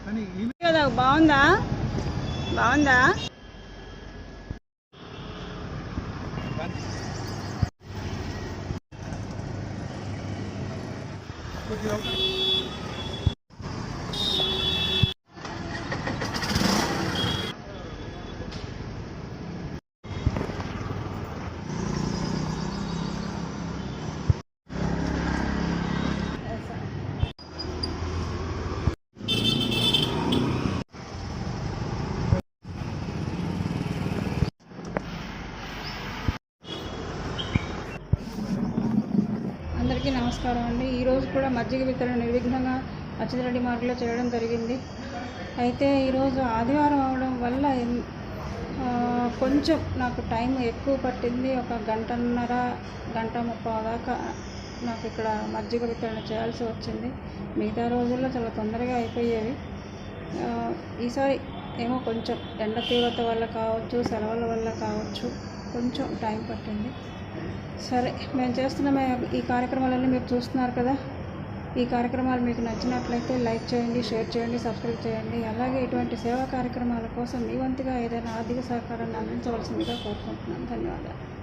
కదా బాగుందా బాగుందా అందరికీ నమస్కారం అండి. ఈరోజు కూడా మజ్జిగ వితరణ నిర్విఘ్నంగా అచ్యుతరెడ్డి మార్గంలో చేయడం జరిగింది. అయితే ఈరోజు ఆదివారం అవడం వల్ల కొంచెం నాకు టైం ఎక్కువ పట్టింది. ఒక గంటన్నర గంట 30 దాకా నాకు ఇక్కడ మజ్జిగ వితరణ చేయాల్సి వచ్చింది. మిగతా రోజుల్లో చాలా తొందరగా అయిపోయేవి. ఈసారి ఏమో కొంచెం ఎండ తీవ్రత వల్ల కావచ్చు, సెలవుల వల్ల కావచ్చు, కొంచెం టైం పట్టింది. సరే, మేము చేస్తున్న ఈ కార్యక్రమాలన్నీ మీరు చూస్తున్నారు కదా. ఈ కార్యక్రమాలు మీకు నచ్చినట్లయితే లైక్ చేయండి, షేర్ చేయండి, సబ్స్క్రైబ్ చేయండి. అలాగే ఇటువంటి సేవా కార్యక్రమాల కోసం మీ వంతుగా ఏదైనా ఆర్థిక సహకారాన్ని అందించవలసిందిగా కోరుకుంటున్నాను. ధన్యవాదాలు.